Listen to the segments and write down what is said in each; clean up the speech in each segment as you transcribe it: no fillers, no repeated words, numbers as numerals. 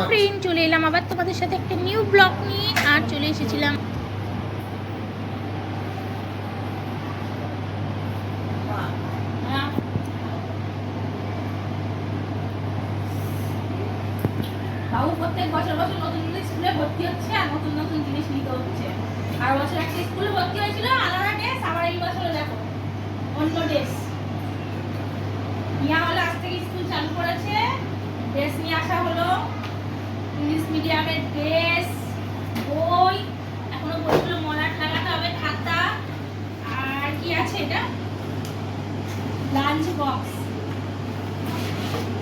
Friend চলে এলাম আবার তোমাদের সাথে একটা নিউ ব্লগ নিয়ে। আর চলে এসেছিলাম বাবু প্রত্যেক বছর বছর নতুন নতুন স্কুলে ভর্তি হচ্ছে আর নতুন নতুন জিনিস নিতে হচ্ছে। আর বছর একটা স্কুলে ভর্তি হয়েছিল আলাদা ড্রেস, আবার এই বছর দেখো অন্য ড্রেস নিয়ে হলো। আজ থেকে স্কুল চালু করেছে, ড্রেস নিয়ে আসা হলো, ইংলিশ মিডিয়ামের ড্রেস, বই, এখনো বইগুলো মলাট লাগাতে হবে, খাতা, আর কি আছে এটা লাঞ্চ বক্স।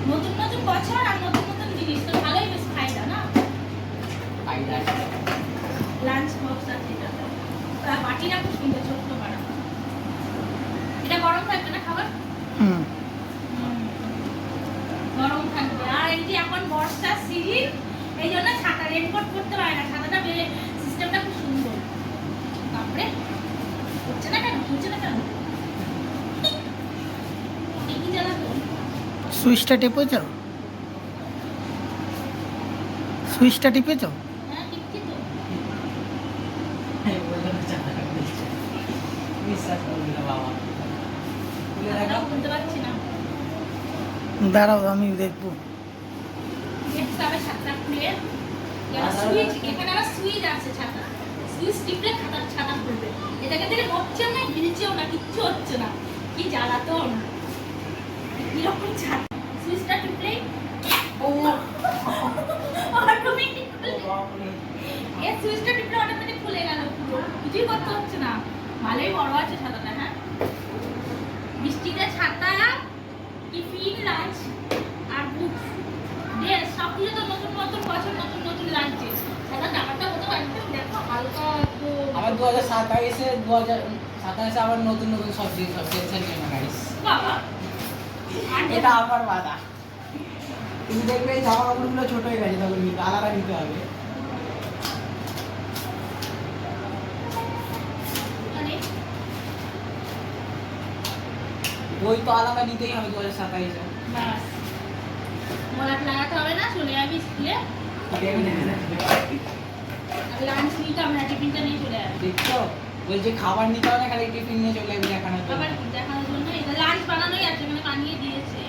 নতুন নতুন বছর আর নতুন নতুন জিনিস, তো ভালোই বেশ ফায়দা না? লাঞ্চ বক্স আছে এটা, বাটিটা খুব সুন্দর, ছোট্ট বাড়া। এটা গরম থাকবে না খাবার? গরম থাকবে। আর এই যে এখন বর্ষার সিজন, এই জন্য ছাতা রেনকোট করতে পারে না, ছাতাটা সিস্টেমটা খুব সুন্দর। তারপরে হচ্ছে না কেন, হচ্ছে না কেন, কি জ্বালাতো? সুইচটা টিপেছ? সুইচটা টিপেছ? হ্যাঁ টিপছি তো। বলতে পারছি না, দাঁড়াও আমি দেখবো। ছাতা খুলে সুইচ, এখানে আবার সুইচ আছে, ছাতা সুইচ টিপলে ছাতা খুলবে। এটাকে থেকে হচ্ছে না, ভিজছেও না, কিচ্ছু হচ্ছে না, কি জ্বালাতন। এরকম ছাতা সুইচটা টিপলেই অটোমেটিক খুলে, এই সুইচটা টিপলে অটোমেটিক খুলে গেল, পুরো কিছুই করতে হচ্ছে না। ভালোই বড় আছে ছাতাটা। হ্যাঁ বৃষ্টিতে ছাতা, টিফিন, লাঞ্চ আর বুক, ড্রেস সব কিছু তো নতুন নতুন বছর, নতুন নতুন লাগছে। ছাতা ব্যাপারটা কত একদম দেখো হালকা। আবার 2027 আবার নতুন নতুন সব জিনিস সব টেনশন নিয়ে না গাইস। বাবা এটা আবার বাধা। তুমি দেখবে এই জামা কাপড়গুলো ছোট হয়ে গেছে, তখন নিতে আলাদা নিতে হবে। বই তো আলাদা নিতেই হবে 2027-এ। বাস মলাট লাগাতে হবে না, চলে যাবি স্কুলে। লাঞ্চ নিতে হবে না, টিফিনটা নিয়ে চলে যাবি। দেখছো বলছে খাবার নিতে হবে না, খালি টিফিন নিয়ে চলে যাবি দেখানোর জন্য। আবার কি দেখানোর জন্য? এটা লাঞ্চ বানানোই আছে, মানে বানিয়ে দিয়েছে।